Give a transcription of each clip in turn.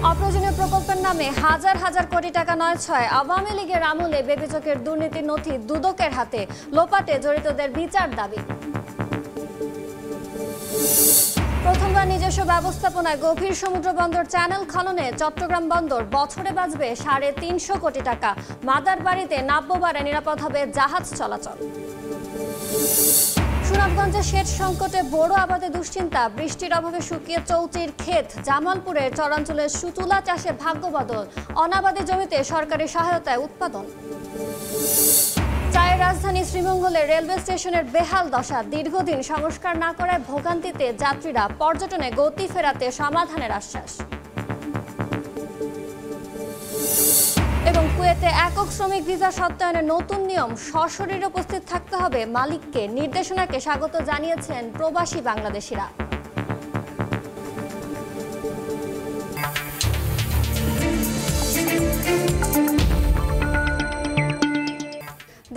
অপ্রয়োজনীয় প্রকল্পের নামে হাজার হাজার কোটি টাকা নয় ছয়। আওয়ামী লীগের আমলে বেবিচকের দুর্নীতির নথি দুদকের হাতে, লোপাটে জড়িতদের বিচার দাবি। প্রথমবার নিজস্ব ব্যবস্থাপনায় গভীর সমুদ্র বন্দর চ্যানেল খননে চট্টগ্রাম বন্দর বছরে বাঁচবে 350 কোটি টাকা। মাদার বাড়িতে নাব্যবারে নিরাপদ হবে জাহাজ চলাচল। সুনামগঞ্জে সেচ সংকটে বড় আবাদে দুশ্চিন্তা, বৃষ্টির অভাবে শুকিয়ে চৌচির ক্ষেত। জামালপুরের চরাঞ্চলের সুতুলা চাষে ভাগ্যবদল, অনাবাদী জমিতে সরকারি সহায়তায় উৎপাদন। চায়ের রাজধানী শ্রীমঙ্গলে রেলওয়ে স্টেশনের বেহাল দশা, দীর্ঘদিন সংস্কার না করায় ভোগান্তিতে যাত্রীরা। পর্যটনে গতি ফেরাতে সমাধানের আশ্বাস। এবং কুয়েতে একক শ্রমিক ভিসা সত্যায়নের নতুন নিয়ম, সশরীরে উপস্থিত থাকতে হবে মালিককে। নির্দেশনাকে স্বাগত জানিয়েছেন প্রবাসী বাংলাদেশিরা।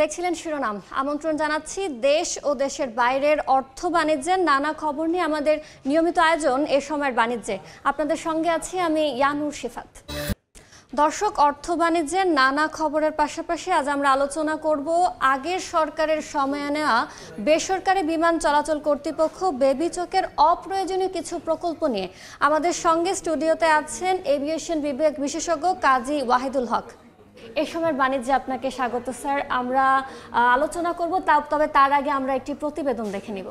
দেখছিলেন শিরোনাম। আমন্ত্রণ জানাচ্ছি দেশ ও দেশের বাইরের অর্থ বাণিজ্যের নানা খবর নিয়ে আমাদের নিয়মিত আয়োজন এ সময়ের বাণিজ্যে। আপনাদের সঙ্গে আছি আমি ইয়ানুর শিফাত। দর্শক, অর্থ বাণিজ্যের নানা খবরের পাশাপাশি আজ আমরা আলোচনা করব আগের সরকারের সময়ে নেওয়া বেসরকারি বিমান চলাচল কর্তৃপক্ষ বেবিচকের অপ্রয়োজনীয় কিছু প্রকল্প নিয়ে। আমাদের সঙ্গে স্টুডিওতে আছেন এভিয়েশন বিভাগ বিশেষজ্ঞ কাজী ওয়াহিদুল হক। এই সময়ের বাণিজ্যে আপনাকে স্বাগত স্যার। আমরা আলোচনা করব, তবে তার আগে আমরা একটি প্রতিবেদন দেখে নিব।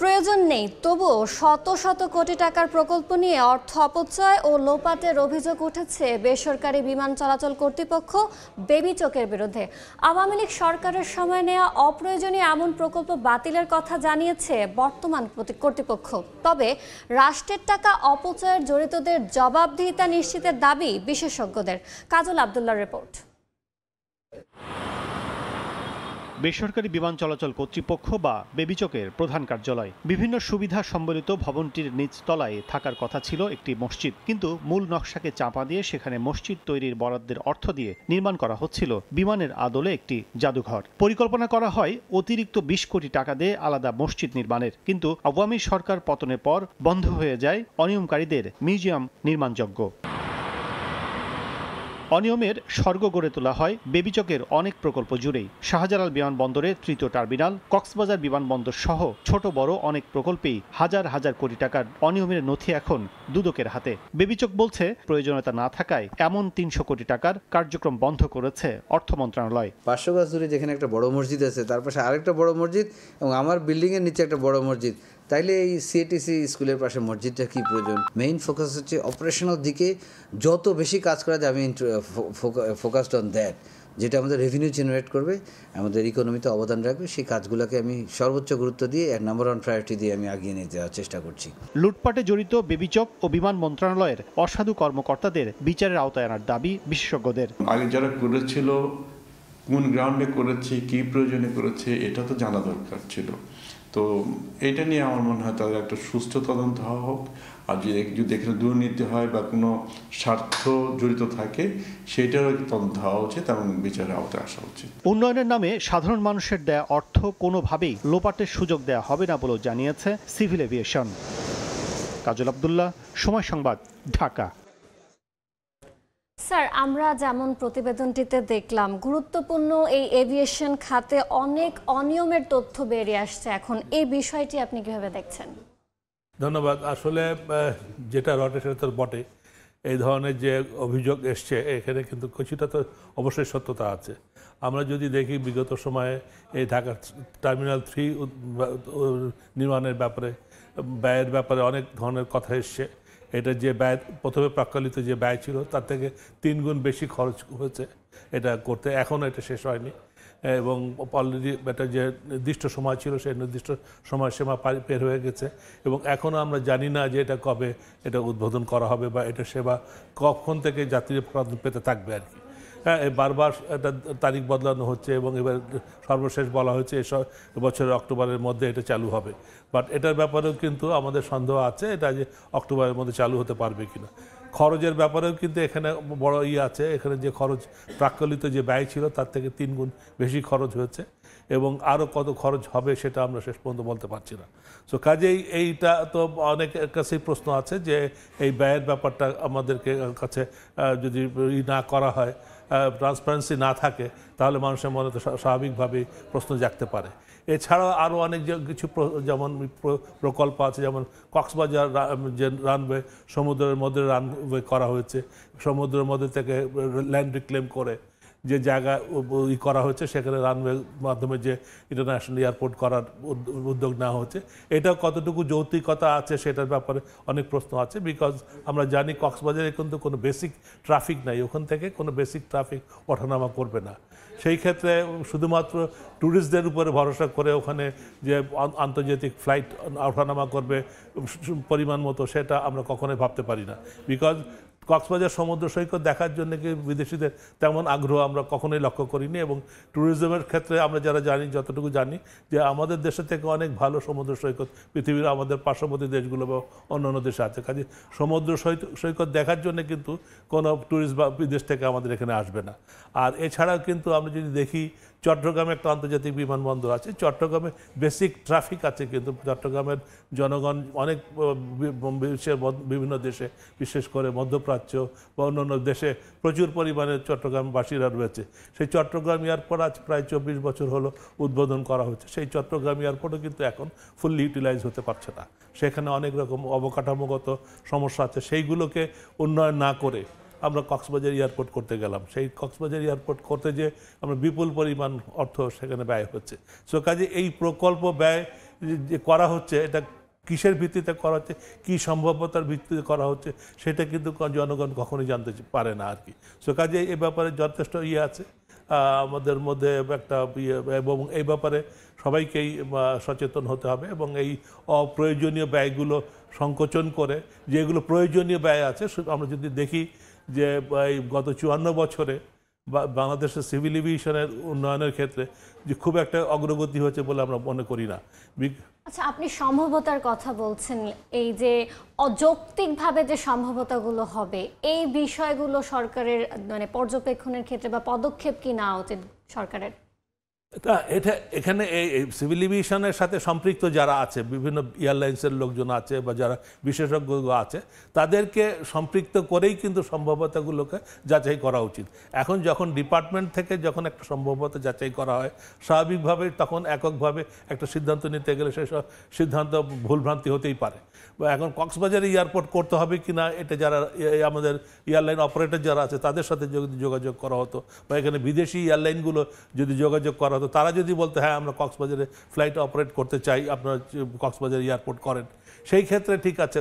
প্রয়োজন নেই, তবুও শত শত কোটি টাকার প্রকল্প নিয়ে অর্থ অপচয় ও লোপাটের অভিযোগ উঠেছে বেসরকারি বিমান চলাচল কর্তৃপক্ষ বেবিচকের বিরুদ্ধে। আওয়ামী লীগ সরকারের সময় নেওয়া অপ্রয়োজনীয় এমন প্রকল্প বাতিলের কথা জানিয়েছে বর্তমান কর্তৃপক্ষ। তবে রাষ্ট্রের টাকা অপচয়ের জড়িতদের জবাবদিহিতা নিশ্চিতের দাবি বিশেষজ্ঞদের। কাজল আব্দুল্লাহর রিপোর্ট। বেসরকারি বিমান চলাচল কর্তৃপক্ষ বা বেবিচকের প্রধান কার্যালয়, বিভিন্ন সুবিধা সম্বলিত ভবনটির নিচতলায় থাকার কথা ছিল একটি মসজিদ, কিন্তু মূল নকশাকে চাপা দিয়ে সেখানে মসজিদ তৈরির বরাদ্দের অর্থ দিয়ে নির্মাণ করা হচ্ছিল বিমানের আদলে একটি জাদুঘর। পরিকল্পনা করা হয় অতিরিক্ত 20 কোটি টাকা দিয়ে আলাদা মসজিদ নির্মাণের, কিন্তু আওয়ামী সরকার পতনের পর বন্ধ হয়ে যায় অনিয়মকারীদের মিউজিয়াম নির্মাণযজ্ঞ। অনিয়মের স্বর্গ গড়ে তোলা হয় বেবিচকের অনেক প্রকল্প জুড়েই। শাহজালাল বিমানবন্দরের তৃতীয় টার্মিনাল, কক্সবাজার বিমানবন্দর সহ ছোট বড় অনেক প্রকল্পেই হাজার হাজার কোটি টাকার অনিয়মের নথি এখন দুদকের হাতে। বেবিচক বলছে প্রয়োজনীয়তা না থাকায় এমন 300 কোটি টাকার কার্যক্রম বন্ধ করেছে অর্থ মন্ত্রণালয়। 500 গাছ দূরে যেখানে একটা বড় মসজিদ আছে, তার পাশে আরেকটা বড় মসজিদ এবং আমার বিল্ডিংয়ের নিচে একটা বড় মসজিদ, তাইলে এই সিএটিসি স্কুলের পাশে মসজিদটা কি প্রয়োজন? মেইন ফোকাস হচ্ছে অপারেশনাল দিকে যত বেশি কাজ করা যায়, আমি ফোকাসড অন দ্যাট, যেটা আমাদের রেভিনিউ জেনারেট করবে, আমাদের ইকোনমিতে অবদান রাখবে, সেই কাজগুলোকে আমি সর্বোচ্চ গুরুত্ব দিয়ে নাম্বার 1 প্রায়োরিটি দিয়ে আমি আগিয়ে নিয়ে যাওয়ার চেষ্টা করছি। লুটপাটে জড়িত বেবিচক ও বিমান মন্ত্রণালয়ের অসাধু কর্মকর্তাদের বিচারের আওতায় আনার দাবি বিশেষজ্ঞদের। আগে যারা করেছিল কোন গ্রাউন্ডে করেছে, কি প্রয়োজনে করেছে, এটা তো জানা দরকার ছিল। তো এটা নিয়ে আমার মনে হয় তাদের একটা সুষ্ঠু তদন্ত হওয়া হোক, আর যদি এখানে দুর্নীতি হয় বা কোনো স্বার্থ জড়িত থাকে সেটারও তদন্ত হওয়া উচিত এবং বিচারের আওতায় আসা উচিত। উন্নয়নের নামে সাধারণ মানুষের দেয়া অর্থ কোনোভাবেই লোপাটের সুযোগ দেয়া হবে না বলেও জানিয়েছে সিভিল এভিয়েশন। কাজল আব্দুল্লাহ, সময় সংবাদ, ঢাকা। স্যার, আমরা যেমন প্রতিবেদনটিতে দেখলাম, গুরুত্বপূর্ণ এই এভিয়েশন খাতে অনেক অনিয়মের তথ্য বেরিয়ে আসছে এখন। এই বিষয়টি আপনি কিভাবে দেখছেন? ধন্যবাদ। আসলে যেটা রটে সেটা তো বটে, এই ধরনের যে অভিযোগ এসছে এখানে কিন্তু কিছুটা তো অবশ্যই সত্যতা আছে। আমরা যদি দেখি বিগত সময়ে এই ঢাকা টার্মিনাল 3 নির্মাণের ব্যাপারে, ব্যয়ের ব্যাপারে অনেক ধরনের কথা এসছে। এটা যে ব্যয়, প্রথমে প্রাক্কালিত যে ব্যয় ছিল তার থেকে 3 গুণ বেশি খরচ হয়েছে এটা করতে, এখনও এটা শেষ হয়নি। এবং অলরেডি এটা যে নির্দিষ্ট সময় ছিল সেই নির্দিষ্ট সময়সীমা পের হয়ে গেছে, এবং এখনও আমরা জানি না যে এটা কবে এটা উদ্বোধন করা হবে বা এটা সেবা কখন থেকে যাত্রীরা পেতে থাকবে আর কি। হ্যাঁ, বারবার এটা তারিখ বদলানো হচ্ছে এবং এবার সর্বশেষ বলা হয়েছে বছরের অক্টোবরের মধ্যে এটা চালু হবে। বাট এটার ব্যাপারেও কিন্তু আমাদের সন্দেহ আছে এটা যে অক্টোবরের মধ্যে চালু হতে পারবে কিনা। খরচের ব্যাপারেও কিন্তু এখানে বড় আছে, এখানে যে খরচ প্রাক্কলিত যে ব্যয় ছিল তার থেকে 3 গুণ বেশি খরচ হয়েছে, এবং আরও কত খরচ হবে সেটা আমরা শেষ পর্যন্ত বলতে পারছি না। সো কাজেই এইটা তো অনেকের কাছেই প্রশ্ন আছে যে এই ব্যয়ের ব্যাপারটা আমাদেরকে কাছে যদি না করা হয়, ট্রান্সপারেন্সি না থাকে, তাহলে মানুষের মনে তো স্বাভাবিকভাবেই প্রশ্ন জাগতে পারে। এছাড়াও আরও অনেক কিছু যেমন প্রকল্প আছে, যেমন কক্সবাজার যে রানওয়ে, সমুদ্রের মধ্যে রানওয়ে করা হয়েছে, সমুদ্রের মধ্যে থেকে ল্যান্ড রিক্লেম করে যে জায়গা করা হয়েছে সেখানে রানওয়ের মাধ্যমে যে ইন্টারন্যাশনাল এয়ারপোর্ট করার উদ্যোগ নেওয়া হচ্ছে, এটা কতটুকু যৌক্তিকতা আছে সেটার ব্যাপারে অনেক প্রশ্ন আছে। বিকজ আমরা জানি কক্সবাজারে কিন্তু কোনো বেসিক ট্রাফিক নাই, ওখান থেকে কোনো বেসিক ট্রাফিক ওঠানামা করবে না। সেই ক্ষেত্রে শুধুমাত্র ট্যুরিস্টদের উপরে ভরসা করে ওখানে যে আন্তর্জাতিক ফ্লাইট ওঠানামা করবে পরিমাণ মতো, সেটা আমরা কখনোই ভাবতে পারি না। বিকজ কক্সবাজার সমুদ্র সৈকত দেখার জন্য কি বিদেশিদের তেমন আগ্রহ আমরা কখনোই লক্ষ্য করিনি, এবং ট্যুরিজমের ক্ষেত্রে আমরা যারা জানি, যতটুকু জানি যে আমাদের দেশে থেকে অনেক ভালো সমুদ্র সৈকত পৃথিবীর আমাদের পার্শ্ববর্তী দেশগুলো বা অন্যান্য দেশে আছে। কাজে সমুদ্র সৈকত দেখার জন্য কিন্তু কোনো ট্যুরিস্ট বা বিদেশ থেকে আমাদের এখানে আসবে না। আর এছাড়াও কিন্তু আমরা যদি দেখি চট্টগ্রামে একটা আন্তর্জাতিক বিমানবন্দর আছে, চট্টগ্রামে বেসিক ট্রাফিক আছে, কিন্তু চট্টগ্রামের জনগণ অনেক বিভিন্ন দেশে, বিশেষ করে মধ্যপ্রাচ্য বা অন্যান্য দেশে প্রচুর পরিমাণে চট্টগ্রামবাসীরা রয়েছে। সেই চট্টগ্রাম এয়ারপোর্ট আজ প্রায় 24 বছর হলো উদ্বোধন করা হচ্ছে। সেই চট্টগ্রাম এয়ারপোর্টও কিন্তু এখন ফুললি ইউটিলাইজ হতে পারছে না। সেখানে অনেক রকম অবকাঠামোগত সমস্যা আছে, সেইগুলোকে উন্নয়ন না করে আমরা কক্সবাজার এয়ারপোর্ট করতে গেলাম। সেই কক্সবাজার এয়ারপোর্ট করতে যে আমরা বিপুল পরিমাণ অর্থ সেখানে ব্যয় হচ্ছে। সো কাজে এই প্রকল্প ব্যয় যে করা হচ্ছে, এটা কিসের ভিত্তিতে করা হচ্ছে, কী সম্ভাব্যতার ভিত্তিতে করা হচ্ছে, সেটা কিন্তু জনগণ কখনোই জানতে পারে না আর কি। সো কাজে এই ব্যাপারে যথেষ্ট আছে আমাদের মধ্যে একটা এবং এই ব্যাপারে সবাইকেই সচেতন হতে হবে, এবং এই অপ্রয়োজনীয় ব্যয়গুলো সংকোচন করে যেগুলো প্রয়োজনীয় ব্যয় আছে, আমরা যদি দেখি যে এই গত 54 বছরে বাংলাদেশের সিভিল এভিয়েশনের উন্নয়নের ক্ষেত্রে যে খুব একটা অগ্রগতি হয়েছে বলে আমরা মনে করি না। আচ্ছা, আপনি সম্ভাব্যতার কথা বলছেন, এই যে অযৌক্তিকভাবে যে সম্ভাব্যতাগুলো হবে, এই বিষয়গুলো সরকারের মানে পর্যবেক্ষণের ক্ষেত্রে বা পদক্ষেপ কি নেওয়া উচিত সরকারের? এটা এখানে এই সিভিল এভিয়েশনের সাথে সম্পৃক্ত যারা আছে, বিভিন্ন এয়ারলাইন্সের লোকজন আছে বা যারা বিশেষজ্ঞ আছে, তাদেরকে সম্পৃক্ত করেই কিন্তু সম্ভাব্যতাগুলোকে যাচাই করা উচিত। এখন যখন ডিপার্টমেন্ট থেকে যখন একটা সম্ভাব্যতা যাচাই করা হয়, স্বাভাবিকভাবে তখন এককভাবে একটা সিদ্ধান্ত নিতে গেলে সেসব সিদ্ধান্ত ভুলভ্রান্তি হতেই পারে। এখন কক্সবাজারে এয়ারপোর্ট করতে হবে কি না, এটা যারা আমাদের এয়ারলাইন অপারেটর যারা আছে তাদের সাথে যদি যোগাযোগ করা হতো, বা এখানে বিদেশি এয়ারলাইনগুলো যদি যোগাযোগ করা হতো, তারা যদি বলতো হ্যাঁ আমরা কক্সবাজারে ফ্লাইট অপারেট করতে চাই, আপনারা কক্সবাজার এয়ারপোর্ট করেন, সেই ক্ষেত্রে ঠিক আছে,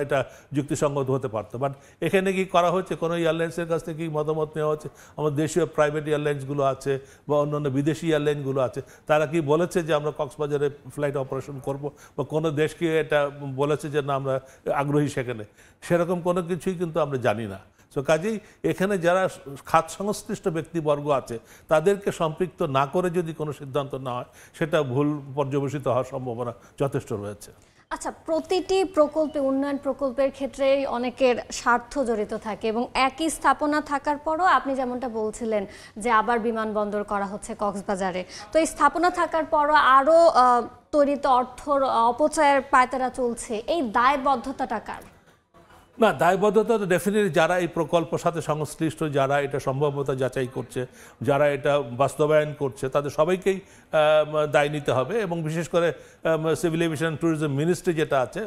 এটা যুক্তিসঙ্গত হতে পারতো। বাট এখানে কি করা হচ্ছে, কোনো এয়ারলাইন্সের কাছ থেকে কি মতামত নেওয়া হচ্ছে? আমার দেশীয় প্রাইভেট এয়ারলাইন্সগুলো আছে বা অন্যান্য বিদেশি এয়ারলাইনগুলো আছে, তারা কি বলেছে যে আমরা কক্সবাজারে ফ্লাইট অপারেশন করব, বা কোনো দেশকে এটা বলেছে যে না আমরা আগ্রহী সেখানে? সেরকম কোনো কিছুই কিন্তু আমরা জানি না। সো কাজেই এখানে যারা খাত সংশ্লিষ্ট ব্যক্তিবর্গ আছে তাদেরকে সম্পৃক্ত না করে যদি কোনো সিদ্ধান্ত না হয়, সেটা ভুল পর্যবেসিত হওয়ার সম্ভাবনা যথেষ্ট রয়েছে। আচ্ছা, প্রতিটি প্রকল্পে, উন্নয়ন প্রকল্পের ক্ষেত্রে অনেকের স্বার্থ জড়িত থাকে, এবং একই স্থাপনা থাকার পরও আপনি যেমনটা বলছিলেন যে আবার বিমানবন্দর করা হচ্ছে কক্সবাজারে, তো এই স্থাপনা থাকার পরও আরও তৈরিত অর্থর অপচয়ের পায়তারা চলছে, এই দায়বদ্ধতাটা কার? না, দায়বদ্ধতা তো ডেফিনেটলি যারা এই প্রকল্পের সাথে সংশ্লিষ্ট, যারা এটা সম্ভাব্যতা যাচাই করছে, যারা এটা বাস্তবায়ন করছে, তাদের সবাইকেই দায় নিতে হবে। এবং বিশেষ করে সিভিল এভিয়েশন ট্যুরিজম মিনিস্ট্রি যেটা আছে,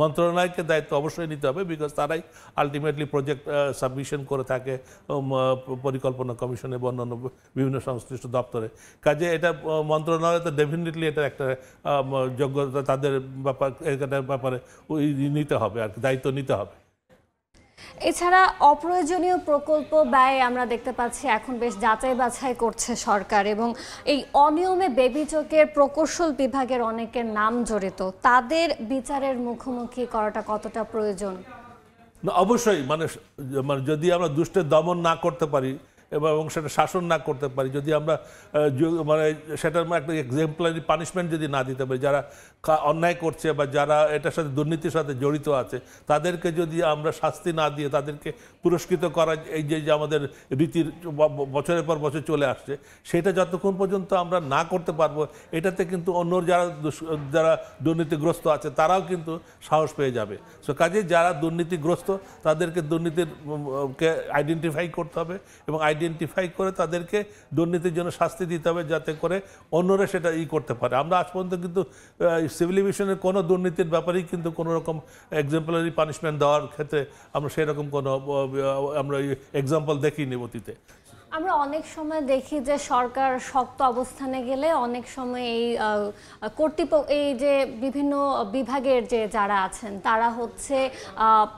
মন্ত্রণালয়কে দায়িত্ব অবশ্যই নিতে হবে, বিকজ তারাই আলটিমেটলি প্রজেক্ট সাবমিশন করে থাকে পরিকল্পনা কমিশনে বা অন্যান্য বিভিন্ন সংশ্লিষ্ট দপ্তরে। কাজে এটা মন্ত্রণালয় তো ডেফিনেটলি এটা একটা যোগ্যতা তাদের ব্যাপারে নিতে হবে আর দায়িত্ব নিতে হবে। এছাড়া অপ্রয়োজনীয় প্রকল্প ব্যয় আমরা দেখতে পাচ্ছি এখন বেশ যাচাই বাছাই করছে সরকার, এবং এই অনিয়মে বেবি চোখের প্রকৌশল বিভাগের অনেকের নাম জড়িত, তাদের বিচারের মুখোমুখি করাটা কতটা প্রয়োজন? অবশ্যই, মানে যদি আমরা দুষ্টের দমন না করতে পারি এবং সেটা শাসন না করতে পারি, যদি আমরা মানে সেটার একটা এক্সাম্পলারি পানিশমেন্ট যদি না দিতে পারি, যারা অন্যায় করছে বা যারা এটার সাথে দুর্নীতির সাথে জড়িত আছে তাদেরকে যদি আমরা শাস্তি না দিয়ে তাদেরকে পুরস্কৃত করা, এই যে আমাদের রীতির বছরের পর বছর চলে আসছে, সেটা যতক্ষণ পর্যন্ত আমরা না করতে পারবো, এটাতে কিন্তু অন্য যারা দুর্নীতিগ্রস্ত আছে তারাও কিন্তু সাহস পেয়ে যাবে। সো কাজে যারা দুর্নীতিগ্রস্ত তাদেরকে দুর্নীতিকে আইডেন্টিফাই করতে হবে এবং আইডেন্টিফাই করে তাদেরকে দুর্নীতির জন্য শাস্তি দিতে হবে, যাতে করে অন্যরা সেটা করতে পারে। আমরা আজ পর্যন্ত কিন্তু সিভিল এভিয়েশনের কোনো দুর্নীতির ব্যাপারেই কিন্তু কোনো রকম এক্সাম্পলারি পানিশমেন্ট দেওয়ার ক্ষেত্রে আমরা সেরকম কোনো আমরা এক্সাম্পল দেখিনি অতীতে। আমরা অনেক সময় দেখি যে সরকার শক্ত অবস্থানে গেলে অনেক সময় এই কর্তৃপক্ষ, এই যে বিভিন্ন বিভাগের যে যারা আছেন তারা হচ্ছে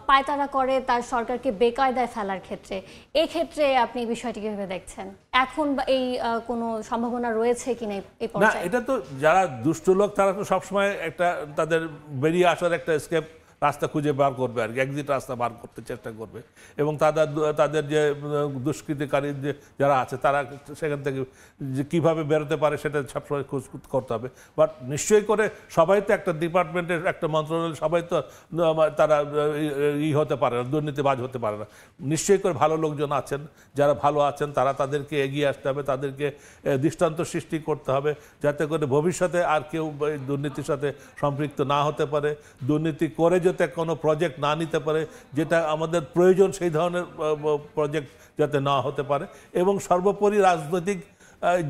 পায়তারা করে তার সরকারকে বেকায়দায় ফেলার ক্ষেত্রে। এক্ষেত্রে আপনি বিষয়টি কিভাবে দেখছেন? এখন এই কোনো সম্ভাবনা রয়েছে কিনা এই পর্যায়ে? না, এটা তো যারা দুষ্ট লোক তারা তো সবসময় একটা তাদের বেরিয়ে আসার একটা স্কেপ রাস্তা খুঁজে বার করবে আর কি, এক্সিট রাস্তা বার করতে চেষ্টা করবে এবং তাদের যে দুষ্কৃতিকারী যারা আছে তারা সেখান থেকে যে কীভাবে বেরোতে পারে সেটা সবসময় খোঁজ করতে হবে। বাট নিশ্চয়ই করে সবাই তো একটা ডিপার্টমেন্টের একটা মন্ত্রণালয়, সবাই তো তারা হতে পারে না, দুর্নীতিবাজ হতে পারে না। নিশ্চয়ই করে ভালো লোকজন আছেন, যারা ভালো আছেন তাদেরকে এগিয়ে আসতে হবে, তাদেরকে দৃষ্টান্ত সৃষ্টি করতে হবে যাতে করে ভবিষ্যতে আর কেউ দুর্নীতির সাথে সম্পৃক্ত না হতে পারে, দুর্নীতি করে যাতে কোনো প্রজেক্ট না নিতে পারে যেটা আমাদের প্রয়োজন, সেই ধরনের প্রজেক্ট যাতে না হতে পারে। এবং সর্বোপরি রাজনৈতিক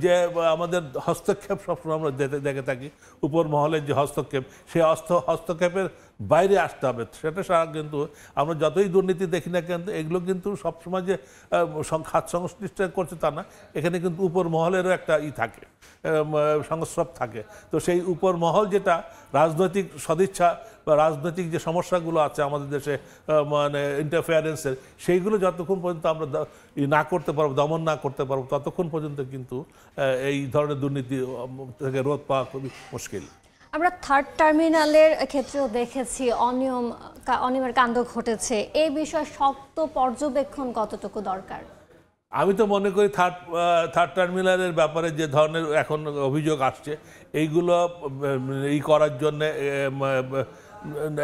যে আমাদের হস্তক্ষেপ সবসময় আমরা দেখে থাকি, উপর মহলের যে হস্তক্ষেপ, সেই হস্তক্ষেপের বাইরে আসতে হবে। সেটা সারা কিন্তু আমরা যতই দুর্নীতি দেখি না কেন এগুলো কিন্তু সবসময় যে খাত সংশ্লিষ্ট করছে তা না, এখানে কিন্তু উপর মহলেরও একটা থাকে, সংস্রব থাকে। তো সেই উপর মহল যেটা রাজনৈতিক সদিচ্ছা বা রাজনৈতিক যে সমস্যাগুলো আছে আমাদের দেশে মানে ইন্টারফেয়ারেন্সের, সেইগুলো যতক্ষণ পর্যন্ত আমরা না করতে পারবো, দমন না করতে পারবো, ততক্ষণ পর্যন্ত কিন্তু এই ধরনের দুর্নীতি থেকে রোধ পাওয়া খুবই মুশকিল। আমরা থার্ড টার্মিনালের ক্ষেত্রেও দেখেছি অনিয়মের কাণ্ড ঘটেছে। এই বিষয়ে শক্ত পর্যবেক্ষণ কতটুকু দরকার? আমি তো মনে করি থার্ড টার্মিনালের ব্যাপারে যে ধরনের এখন অভিযোগ আসছে, এইগুলো করার জন্যে,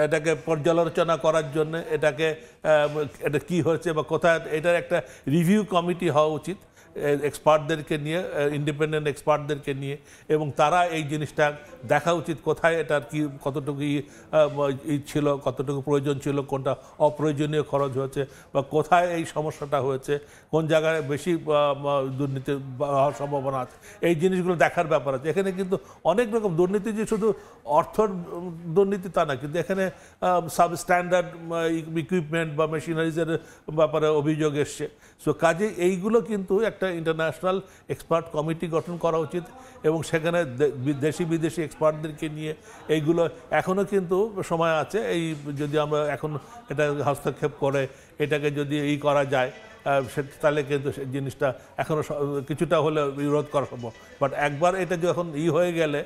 এটাকে পর্যালোচনা করার জন্য, এটা কি হয়েছে বা কোথায়, এটার একটা রিভিউ কমিটি হওয়া উচিত এক্সপার্টদেরকে নিয়ে, ইন্ডিপেন্ডেন্ট এক্সপার্টদেরকে নিয়ে, এবং তারা এই জিনিসটা দেখা উচিত কোথায় এটার কি কতটুকু ছিল, কতটুকু প্রয়োজন ছিল, কোনটা অপ্রয়োজনীয় খরচ হয়েছে বা কোথায় এই সমস্যাটা হয়েছে, কোন জায়গায় বেশি দুর্নীতি হওয়ার সম্ভাবনা আছে, এই জিনিসগুলো দেখার ব্যাপার আছে। এখানে কিন্তু অনেক রকম দুর্নীতি, যে শুধু অর্থ দুর্নীতি তা না, কিন্তু এখানে সাবস্ট্যান্ডার্ড ইকুইপমেন্ট বা মেশিনারিজের ব্যাপারে অভিযোগ এসছে। সো কাজে এইগুলো কিন্তু একটা ইন্টারন্যাশনাল এক্সপার্ট কমিটি গঠন করা উচিত এবং সেখানে দেশি বিদেশি এক্সপার্টদেরকে নিয়ে এইগুলো, এখনও কিন্তু সময় আছে, এই যদি আমরা এখন এটা হস্তক্ষেপ করে এটাকে যদি করা যায় তাহলে কিন্তু জিনিসটা এখনও কিছুটা হলে বিরোধ করা সম্ভব। বাট একবার এটা যখন হয়ে গেলে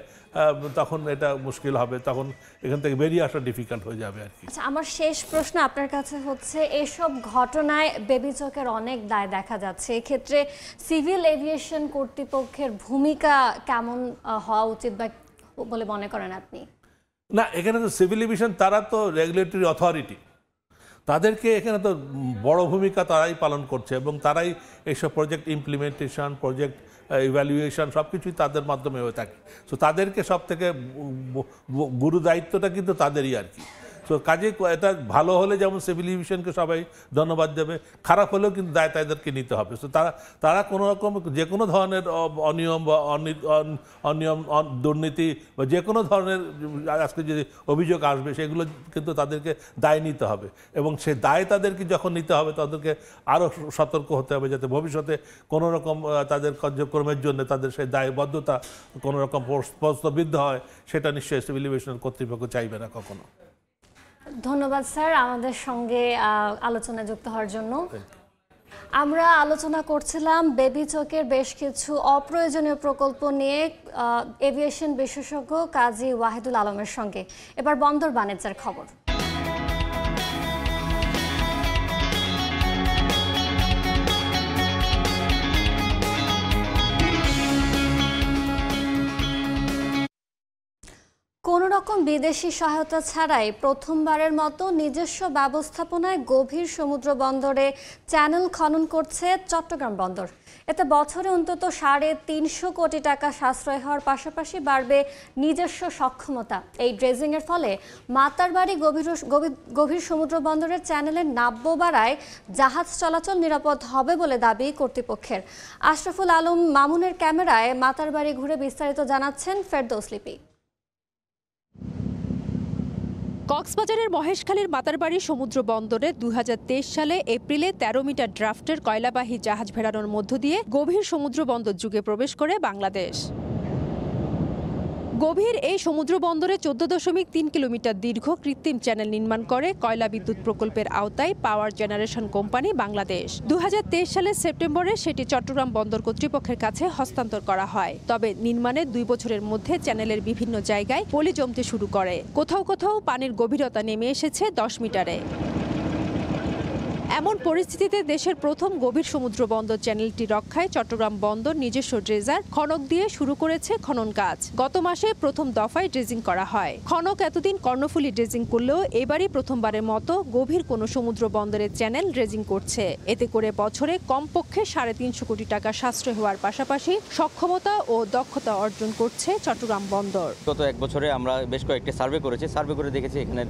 তখন এটা মুশকিল হবে, তখন এখান থেকে বেরিয়ে আসা ডিফিকাল্ট হয়ে যাবে আর কি। আচ্ছা, আমার শেষ প্রশ্ন আপনার কাছে হচ্ছে, এসব ঘটনায় বেবিচকের অনেক দায় দেখা যাচ্ছে, এক্ষেত্রে সিভিল এভিয়েশন কর্তৃপক্ষের ভূমিকা কেমন হওয়া উচিত বা বলে মনে করেন আপনি? না, এখানে তো সিভিল এভিয়েশন তারা তো রেগুলেটরি অথরিটি, তাদেরকে এখানে তো বড় ভূমিকা তারাই পালন করছে এবং তারাই এইসব প্রজেক্ট ইমপ্লিমেন্টেশন, প্রজেক্ট ইভ্যালুয়েশন সব কিছুই তাদের মাধ্যমে হয়ে থাকে। সো তাদেরকে সব থেকে গুরু দায়িত্বটা কিন্তু তাদেরই আর কি। সো কাজে এটা ভালো হলে যেমন সিভিল এভিয়েশনকে সবাই ধন্যবাদ দেবে, খারাপ হলেও কিন্তু দায় তাদেরকে নিতে হবে। সো তারা কোনো রকম যে কোনো ধরনের অনিয়ম বা অনিয়ম দুর্নীতি বা যে কোনো ধরনের আজকে যে অভিযোগ আসবে সেগুলো কিন্তু তাদেরকে দায় নিতে হবে এবং সে দায় তাদেরকে যখন নিতে হবে তাদেরকে আরও সতর্ক হতে হবে যাতে ভবিষ্যতে কোনো রকম তাদের কার্যক্রমের জন্য তাদের সেই দায়বদ্ধতা কোনো রকম প্রশ্নবিদ্ধ হয়, সেটা নিশ্চয়ই সিভিল এভিয়েশন কর্তৃপক্ষ চাইবে না কখনো। ধন্যবাদ স্যার আমাদের সঙ্গে আলোচনায় যুক্ত হওয়ার জন্য। আমরা আলোচনা করছিলাম বেবিচকের বেশ কিছু অপ্রয়োজনীয় প্রকল্প নিয়ে এভিয়েশন বিশেষজ্ঞ কাজী ওয়াহিদুল আলমের সঙ্গে। এবার বন্দর বাণিজ্যের খবর। কোনো রকম বিদেশি সহায়তা ছাড়াই প্রথমবারের মতো নিজস্ব ব্যবস্থাপনায় গভীর সমুদ্র বন্দরে চ্যানেল খনন করছে চট্টগ্রাম বন্দর। এতে বছরে অন্তত ৩৫০ কোটি টাকা সাশ্রয় হওয়ার পাশাপাশি বাড়বে নিজস্ব সক্ষমতা। এই ড্রেজিংয়ের ফলে মাতারবাড়ি গভীর সমুদ্র বন্দরের চ্যানেলের নাব্য বাড়ায় জাহাজ চলাচল নিরাপদ হবে বলে দাবি কর্তৃপক্ষের। আশরাফুল আলম মামুনের ক্যামেরায় মাতারবাড়ি ঘুরে বিস্তারিত জানাচ্ছেন ফেরদৌস লিপি। কক্সবাজারের মহেশখালীর মাতারবাড়ি সমুদ্র বন্দরে ২০২৩ সালে এপ্রিলে ১৩ মিটার ড্রাফটের কয়লাবাহী জাহাজ ভেড়ানোর মধ্য দিয়ে গভীর সমুদ্র বন্দর যুগে প্রবেশ করে বাংলাদেশ। গভীর এই সমুদ্র বন্দরে ১৪.৩ কিলোমিটার দীর্ঘ কৃত্রিম চ্যানেল নির্মাণ করে কয়লা বিদ্যুৎ প্রকল্পের আওতায় পাওয়ার জেনারেশন কোম্পানি বাংলাদেশ। ২০২৩ সালের সেপ্টেম্বরে সেটি চট্টগ্রাম বন্দর কর্তৃপক্ষের কাছে হস্তান্তর করা হয়। তবে নির্মাণের ২ বছরের মধ্যে চ্যানেলের বিভিন্ন জায়গায় পলি জমতে শুরু করে। কোথাও কোথাও পানির গভীরতা নেমে এসেছে ১০ মিটারে। এমন পরিস্থিতিতে দেশের প্রথম গভীর সমুদ্র বন্দর চ্যানেলটি রক্ষায় চট্টগ্রাম বন্দর নিজস্ব ড্রেজার খনক দিয়ে শুরু করেছে খনন কাজ। গত মাসে প্রথম দফায় ড্রেজিং করা হয়। খনক এতদিন কর্ণফুলী ড্রেজিং করলেও এবারই প্রথমবারের মতো গভীর কোনো সমুদ্র বন্দরের চ্যানেল ড্রেজিং করছে। এতে করে বছরে কমপক্ষে ৩৫০ কোটি টাকা সাশ্রয় হওয়ার পাশাপাশি সক্ষমতা ও দক্ষতা অর্জন করছে চট্টগ্রাম বন্দর। গত এক বছরে আমরা বেশ কয়েকটি সার্ভে করেছি। সার্ভে করে দেখেছি এখানের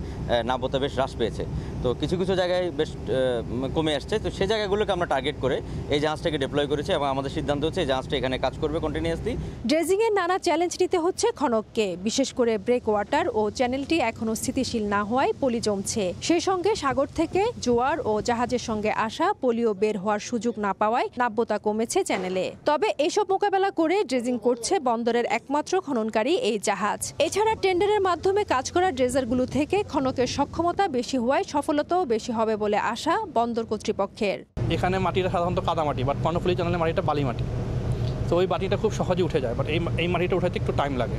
নাব্যতা বেশ হ্রাস পেয়েছে। তো কিছু কিছু জায়গায় বেশ কমে আসছে। তো সেই জায়গাগুলোকে আমরা টার্গেট করে এই জাহাজটাকে ডিপ্লয় করেছি এবং আমাদের সিদ্ধান্ত হচ্ছে এই জাহাজটা এখানে কাজ করবে কন্টিনিউয়াসলি। ড্রেজিংয়ের নানা চ্যালেঞ্জ নিতে হচ্ছে খনককে, বিশেষ করে ব্রেক ওয়াটার ও চ্যানেলটি এখনও স্থিতিশীল না হওয়ায় পলি জমছে। সেই সঙ্গে সাগর থেকে জোয়ার ও জাহাজের সঙ্গে আসা পলিও বের হওয়ার সুযোগ না পাওয়ায় নাব্যতা কমেছে চ্যানেলে। তবে এসব মোকাবেলা করে ড্রেজিং করছে বন্দরের একমাত্র খননকারী এই জাহাজ। এছাড়া টেন্ডারের মাধ্যমে কাজ করা ড্রেজারগুলো থেকে খনকের সক্ষমতা বেশি হওয়ায় সফলতাও বেশি হবে বলে আশা বন্দর কর্তৃপক্ষের। এখানে মাটিটা সাধারণত কাদা মাটি, বাট কর্ণফুলী চ্যানেলের মাটিটা বালি মাটি। তো ওই মাটিটা খুব সহজে উঠে যায়, বাট এই মাটিটা উঠাতে একটু টাইম লাগে।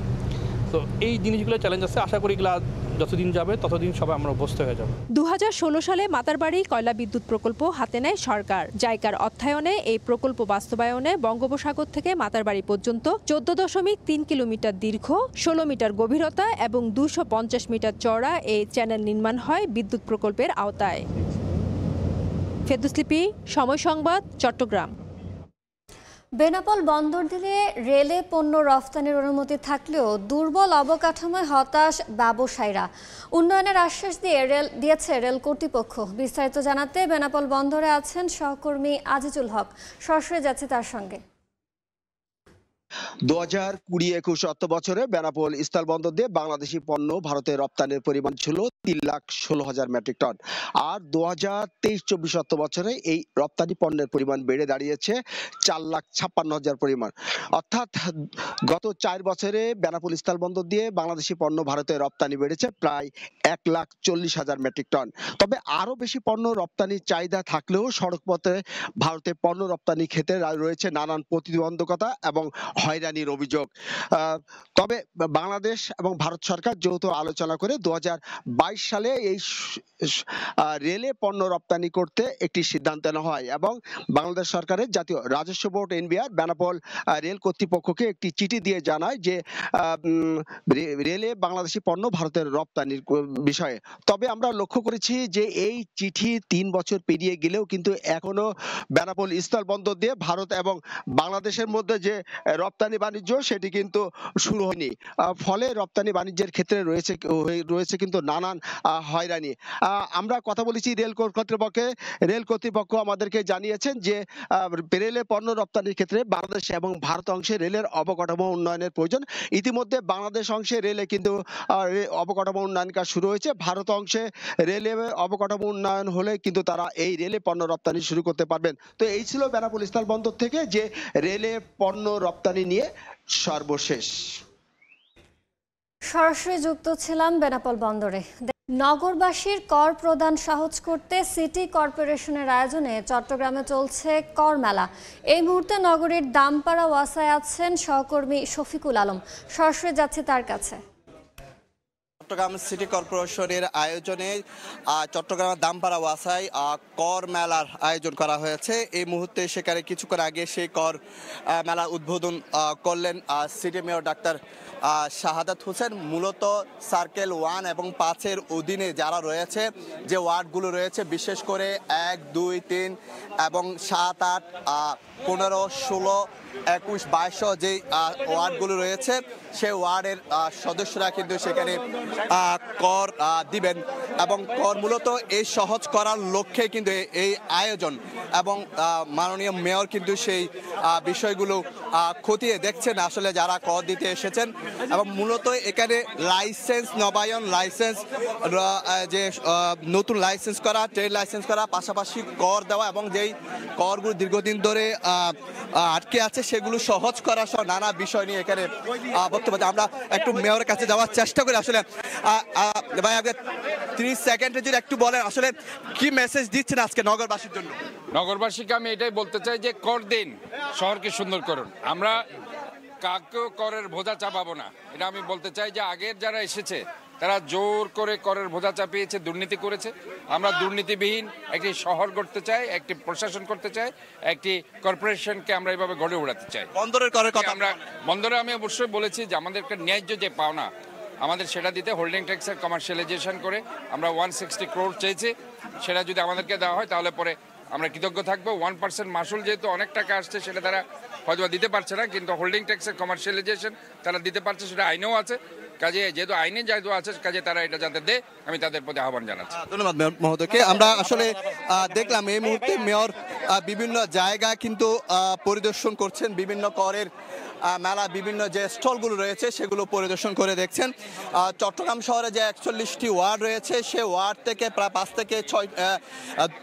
তো এই জিনিসগুলো চ্যালেঞ্জ আছে। আশা করি এগুলো যতদিন যাবে ততদিন সবাই আমরা অভ্যস্ত হয়ে যাব। ২০১৬ সালে মাতারবাড়ি কয়লা বিদ্যুৎ প্রকল্প হাতে নেয় সরকার। জাইকার অর্থায়নে এই প্রকল্প বাস্তবায়নে বঙ্গোপসাগর থেকে মাতারবাড়ি পর্যন্ত ১৪.৩ কিলোমিটার দীর্ঘ, ১৬ মিটার গভীরতা এবং ২৫০ মিটার চওড়া এই চ্যানেল নির্মাণ হয় বিদ্যুৎ প্রকল্পের আওতায়। ফেরদৌস লিপি, সময় সংবাদ, চট্টগ্রাম। বেনাপোল বন্দর দিয়ে রেলে পণ্য রফতানির অনুমতি থাকলেও দুর্বল অবকাঠামোয় হতাশ ব্যবসায়ীরা। উন্নয়নের আশ্বাস দিয়েছে রেল কর্তৃপক্ষ। বিস্তারিত জানাতে বেনাপোল বন্দরে আছেন সহকর্মী আজিজুল হক। সরাসরি যাচ্ছে তার সঙ্গে। ২০২০-২১ অর্থ বছরে বেনাপোল স্থল বন্দর দিয়ে বাংলাদেশি পণ্য ভারতে রপ্তানির পরিমাণ ছিল ৩,১৬,০০০ মেট্রিক টন। আর ২০২৩-২৪ অর্থ বছরে এই রপ্তানি পণ্যের পরিমাণ বেড়ে দাঁড়িয়েছে ৪,৫৬,০০০ পরিমাণ। অর্থাৎ গত ৪ বছরে বেনাপোল স্থল বন্দর দিয়ে বাংলাদেশি পণ্য ভারতে রপ্তানি বেড়েছে প্রায় ১,৪০,০০০ মেট্রিক টন। তবে আরো বেশি পণ্য রপ্তানির চাহিদা থাকলেও সড়কপথে ভারতে পণ্য রপ্তানি ক্ষেত্রে রয়েছে নানান প্রতিবন্ধকতা এবং হয়রানির অভিযোগ। তবে বাংলাদেশ এবং ভারত সরকার যৌথ আলোচনা করে ২০২২ সালে এই রেলে পণ্য রপ্তানি করতে একটি সিদ্ধান্ত নেওয়া হয় এবং বাংলাদেশ সরকারের জাতীয় রাজস্ব বোর্ড এনবিআর বেনাপোল রেল কর্তৃপক্ষকে একটি চিঠি দিয়ে জানায় যে রেলে বাংলাদেশি পণ্য ভারতের রপ্তানির বিষয়ে। তবে আমরা লক্ষ্য করেছি যে এই চিঠি ৩ বছর পেরিয়ে গেলেও কিন্তু এখনো বেনাপোল স্থল বন্দর দিয়ে ভারত এবং বাংলাদেশের মধ্যে যে রপ্তানি বাণিজ্য সেটি কিন্তু শুরু হয়নি। ফলে রপ্তানি বাণিজ্যের ক্ষেত্রে রয়েছে কিন্তু নানান হয়রানি। আমরা কথা বলেছি রেল কর্তৃপক্ষ আমাদেরকে জানিয়েছেন যে রেলে পণ্য রপ্তানির ক্ষেত্রে বাংলাদেশ এবং ভারত অংশে রেলের অবকাঠামো উন্নয়নের প্রয়োজন। ইতিমধ্যে বাংলাদেশ অংশে রেলে কিন্তু অবকাঠামো উন্নয়ন কাজ শুরু হয়েছে। ভারত অংশে রেলে অবকাঠামো উন্নয়ন হলে কিন্তু তারা এই রেলে পণ্য রপ্তানি শুরু করতে পারবেন। তো এই ছিল বেনাপোল স্থল বন্দর থেকে যে রেলে পণ্য রপ্তানি নিয়ে সর্বশেষ। সরাসরি যুক্ত ছিলাম বেনাপোল বন্দরে। নগরবাসীর কর প্রদান সহজ করতে সিটি কর্পোরেশনের আয়োজনে চট্টগ্রামে চলছে কর মেলা। এই মুহূর্তে নগরীর দামপাড়া ওয়াসায় আছেন সহকর্মী শফিকুল আলম। সরাসরি যাচ্ছে তার কাছে। চট্টগ্রাম সিটি কর্পোরেশনের আয়োজনে চট্টগ্রামের দামপাড়া ওয়াসায় কর মেলার আয়োজন করা হয়েছে। এই মুহূর্তে সেখানে কিছুক্ষণ আগে সেই কর মেলা উদ্বোধন করলেন city mayor doctor Shahadat Hossain. মূলত সার্কেল 1 এবং 5-এর অধীনে যারা রয়েছে, যে ওয়ার্ডগুলো রয়েছে, বিশেষ করে 1, 2, 3 এবং 7, 8, 15, 16, 21, 22 যে ওয়ার্ডগুলো রয়েছে, সেই ওয়ার্ডের সদস্যরা কিন্তু সেখানে কর দিবেন এবং কর মূলত এই সহজ করার লক্ষ্যে কিন্তু এই আয়োজন। এবং মাননীয় মেয়র কিন্তু সেই বিষয়গুলো খতিয়ে দেখছেন আসলে যারা কর দিতে এসেছেন। এবং মূলত এখানে লাইসেন্স নবায়ন, লাইসেন্স যে নতুন লাইসেন্স করা, ট্রেড লাইসেন্স করা, পাশাপাশি কর দেওয়া এবং যেই করগুলো দীর্ঘদিন ধরে আটকে আছে সেগুলো সহজ করা সহ নানা বিষয় নিয়ে এখানে বক্তব্য। আমরা একটু মেয়রের কাছে যাওয়ার চেষ্টা করি। আসলে ভাই, আপনি 30 সেকেন্ডে যদি একটু বলেন আসলে কি মেসেজ দিচ্ছেন আজকে নগরবাসীর জন্য? নগরবাসীকে আমি এটাই বলতে চাই যে কর দিন, শহরকে সুন্দর করুন। আমরা কাকেও করের বোঝা চাপাবো না, এটা আমি বলতে চাই। যে আগের যারা এসেছে তারা জোর করে করের বোঝা চাপিয়েছে, দুর্নীতি করেছে। আমরা দুর্নীতিবিহীন একটি শহর গড়তে চাই, একটি প্রশাসন করতে চাই, একটি কর্পোরেশনকে আমরা এইভাবে গড়ে উড়াতে চাই। বন্দরের করের কথা বন্দরে আমি অবশ্যই বলেছি যে আমাদেরকে ন্যায্য যে পাওনা আমাদের সেটা দিতে, হোল্ডিং ট্যাক্সের কমার্শিয়ালাইজেশন করে আমরা 160 crore চেয়েছি। সেটা যদি আমাদেরকে দেওয়া হয় তাহলে পরে আমরা কৃতজ্ঞ থাকবো। 1% মাসুল যেহেতু অনেক টাকা আসছে সেটা তারা হয়তো দিতে পারছে না, কিন্তু হোল্ডিং ট্যাক্সের কমার্শিয়ালাইজেশন তারা দিতে পারছে, সেটা আইনেও আছে। কাজে যেহেতু আইনে যেহেতু আছে, কাজে তারা এটা যাতে দেয়, আমি তাদের প্রতি আহ্বান জানাচ্ছি। ধন্যবাদ মেয়র মহোদয়কে। আমরা আসলে দেখলাম এই মুহূর্তে মেয়র বিভিন্ন জায়গা কিন্তু পরিদর্শন করছেন, বিভিন্ন করের মেলা, বিভিন্ন যে স্টলগুলো রয়েছে সেগুলো পরিদর্শন করে দেখছেন। চট্টগ্রাম শহরে যে 41টি ওয়ার্ড রয়েছে, সে ওয়ার্ড থেকে প্রায় 5 থেকে 6,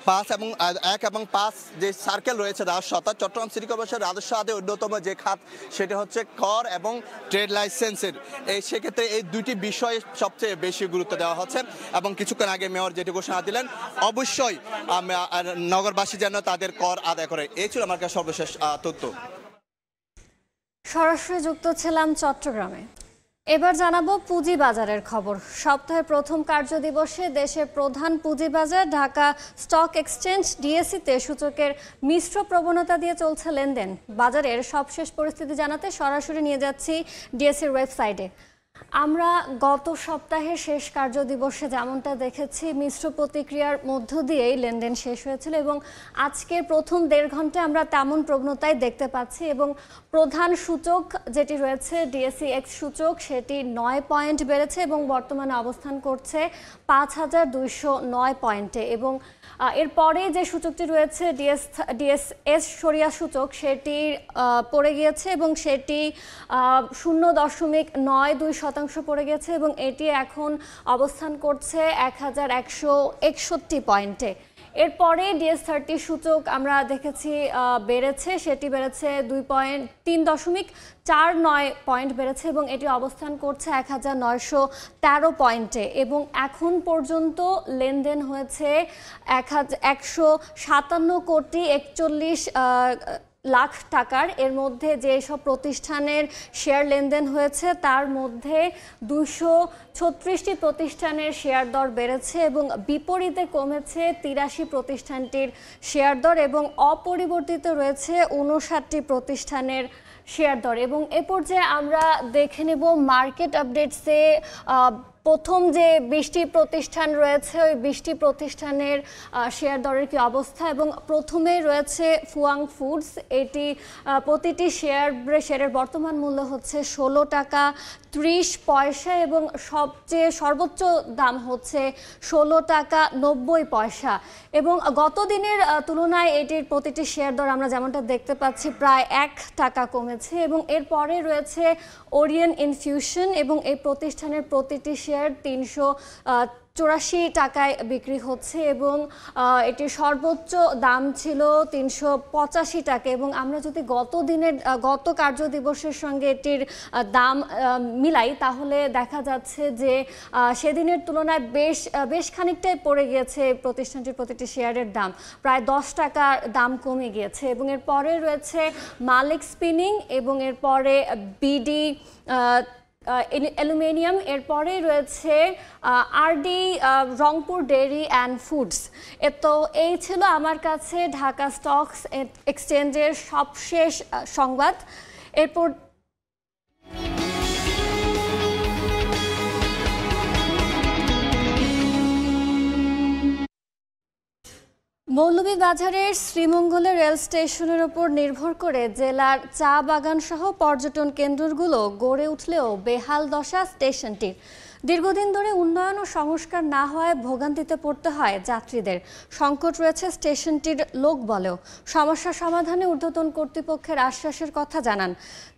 5 এবং 1 এবং 5 যে সার্কেল রয়েছে রাজস্ব, অর্থাৎ চট্টগ্রাম সিটি কর্পোরেশনের রাজস্ব আদায়ে অন্যতম যে খাত সেটা হচ্ছে কর এবং ট্রেড লাইসেন্সের। সেক্ষেত্রে এই দুইটি বিষয়ে সবচেয়ে বেশি গুরুত্ব দেওয়া হচ্ছে। এবং কিছুক্ষণ আগে মেয়র যেটি ঘোষণা দিলেন, অবশ্যই নগরবাসী যেন তাদের কর আদায় করে। এই ছিল আমার কাছে সর্বশেষ তথ্য। সরাসরি যুক্ত ছিলাম চট্টগ্রামে। এবার জানাবো পুঁজিবাজারের খবর। সপ্তাহের প্রথম কার্যদিবসে দেশের প্রধান পুঁজিবাজার ঢাকা স্টক এক্সচেঞ্জ ডিএসইতে সূচকের মিশ্র প্রবণতা দিয়ে চলছে লেনদেন। বাজারের সবশেষ পরিস্থিতি জানাতে সরাসরি নিয়ে যাচ্ছি ডিএসইর ওয়েবসাইটে। আমরা গত সপ্তাহের শেষ কার্যদিবসে যেমনটা দেখেছি, মিশ্র প্রতিক্রিয়ার মধ্য দিয়েই লেনদেন শেষ হয়েছিল এবং আজকের প্রথম 1.5 ঘন্টায় আমরা তেমন প্রবণতাই দেখতে পাচ্ছি। এবং প্রধান সূচক যেটি রয়েছে ডিএসই এক্স সূচক, সেটি 9 পয়েন্ট বেড়েছে এবং বর্তমানে অবস্থান করছে 5209 পয়েন্টে। এবং এরপরে যে সূচকটি রয়েছে ডিএসএস সরিয়া সূচক, সেটি পড়ে গিয়েছে এবং সেটি 0.92% পড়ে গেছে এবং এটি এখন অবস্থান করছে 1161 পয়েন্টে। এরপরে ডিএস30 সূচক আমরা দেখেছি বেড়েছে, সেটি বেড়েছে 3.49 পয়েন্ট বেড়েছে এবং এটি অবস্থান করছে 1913 পয়েন্টে। এবং এখন পর্যন্ত লেনদেন হয়েছে 157 কোটি 41 লাখ টাকার। এর মধ্যে যেসব প্রতিষ্ঠানের শেয়ার লেনদেন হয়েছে তার মধ্যে 236টি প্রতিষ্ঠানের শেয়ার দর বেড়েছে এবং বিপরীতে কমেছে 83 প্রতিষ্ঠানটির শেয়ার দর এবং অপরিবর্তিত রয়েছে 59টি প্রতিষ্ঠানের শেয়ার দর। এবং এ পর্যায়ে আমরা দেখে নেব মার্কেট আপডেটসে প্রথম যে 20টি প্রতিষ্ঠান রয়েছে ওই 20টি প্রতিষ্ঠানের শেয়ার দরের কি অবস্থা। এবং প্রথমেই রয়েছে ফুয়াং ফুডস, এটি প্রতিটি শেয়ারের বর্তমান মূল্য হচ্ছে 16 টাকা 30 পয়সা এবং সর্বোচ্চ দাম হচ্ছে 16 টাকা 90 পয়সা। এবং গত দিনের তুলনায় এটির প্রতিটি শেয়ার দর আমরা যেমনটা দেখতে পাচ্ছি প্রায় 1 টাকা কমেছে। এবং এরপরে রয়েছে ওরিয়েন্ট ইনফিউশন এবং এই প্রতিষ্ঠানের প্রতিটি শেয়ার 384 টাকায় বিক্রি হচ্ছে এবং এটির সর্বোচ্চ দাম ছিল 385 টাকা। এবং আমরা যদি গত কার্যদিবসের সঙ্গে এটির দাম মিলাই তাহলে দেখা যাচ্ছে যে সেদিনের তুলনায় বেশ খানিকটাই পড়ে গিয়েছে প্রতিষ্ঠানটির প্রতিটি শেয়ারের দাম, প্রায় 10 টাকার দাম কমে গিয়েছে। এবং এরপরে রয়েছে মালিক স্পিনিং এবং এরপরে বিডি অ্যালুমিনিয়াম, এরপরেই রয়েছে RD Rangpur dairy and foods. তো এই ছিল আমার কাছে ঢাকা স্টকস এক্সচেঞ্জের সবশেষ সংবাদ। এরপর মৌলভীবাজারের শ্রীমঙ্গলের রেল স্টেশনের উপর নির্ভর করে জেলার চা বাগান সহ পর্যটন কেন্দ্রগুলো গড়ে উঠলেও বেহাল দশা স্টেশনটির। দীর্ঘদিন ধরে উন্নয়ন ও সংস্কার না হওয়ায় ভোগান্তিতে পড়তে হয় যাত্রীদের। সংকট রয়েছে স্টেশনটির লোকবলেও। সমস্যা সমাধানে ঊর্ধ্বতন কর্তৃপক্ষের আশ্বাসের কথা জানান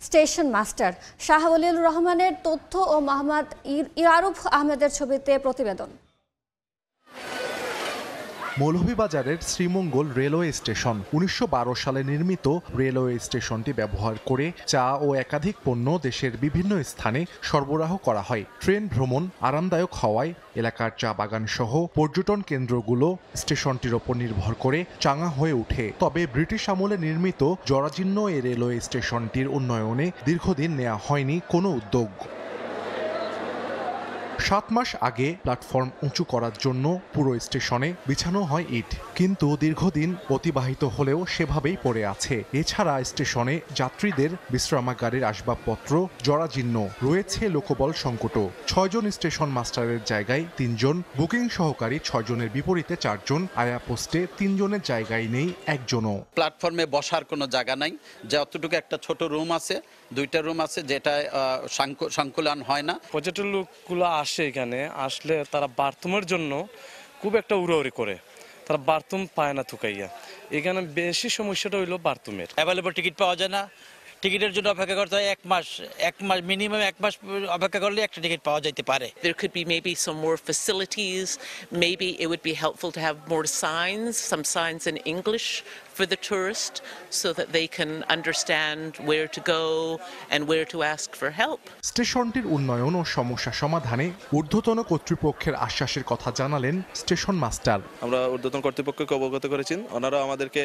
স্টেশন মাস্টার। শাহ ওলিউর রহমানের তথ্য ও মোহাম্মদ ইয়ারুফ আহমেদের ছবিতে প্রতিবেদন। মৌলভীবাজারের শ্রীমঙ্গল রেলওয়ে স্টেশন ১৯১২ সালে নির্মিত। রেলওয়ে স্টেশনটি ব্যবহার করে চা ও একাধিক পণ্য দেশের বিভিন্ন স্থানে সরবরাহ করা হয়। ট্রেন ভ্রমণ আরামদায়ক হওয়ায় এলাকার চা বাগান সহ পর্যটন কেন্দ্রগুলো স্টেশনটির ওপর নির্ভর করে চাঙা হয়ে ওঠে। তবে ব্রিটিশ আমলে নির্মিত জরাজীর্ণ এই রেলওয়ে স্টেশনটির উন্নয়নে দীর্ঘদিন নেওয়া হয়নি কোনো উদ্যোগ। 7 মাস আগে প্ল্যাটফর্ম উঁচু করার জন্য পুরো স্টেশনে বিছানো হয় ইট, কিন্তু দীর্ঘদিন অতিবাহিত হলেও সেভাবেই পড়ে আছে। এছাড়া স্টেশনে যাত্রীদের বিশ্রামাগারের আসবাবপত্র জরাজীর্ণ, রয়েছে লোকবল সংকটও। 6 জন স্টেশন মাস্টারের জায়গায় 3 জন, বুকিং সহকারী 6 জনের বিপরীতে 4 জন, আয়া পোস্টে 3 জনের জায়গায় নেই একজনও। প্ল্যাটফর্মে বসার কোনো জায়গা নাই। যতটুকু একটা ছোট রুম আছে, 2টা রুম আছে, যেটা সংকুলান হয় না। পর্যটন লোকগুলো আসে, এখানে আসলে তারা বাথরুমের জন্য খুব একটা উড়াউড়ি করে, তারা বাথরুম পায় না থুকাইয়া। এখানে বেশি সমস্যাটা হইলো বাথরুমের। অ্যাভেলেবল টিকিট পাওয়া যায় না, টিকিটের জন্য অপেক্ষা করতে হয় 1 মাস মিনিমাম 1 মাস অপেক্ষা করলে একটা টিকিট পাওয়া যেতে পারে। There could be maybe some more facilities, maybe it would be helpful to have more signs, some signs in English for the tourist so that they can understand where to go and where to ask for help. স্টেশনটির উন্নয়ন ও সমস্যা সমাধানে ঊর্ধ্বতন কর্তৃপক্ষের আশ্বাসের কথা জানালেন station master. আমরা ঊর্ধ্বতন কর্তৃপক্ষকে অবগত করেছি, ওনারা আমাদেরকে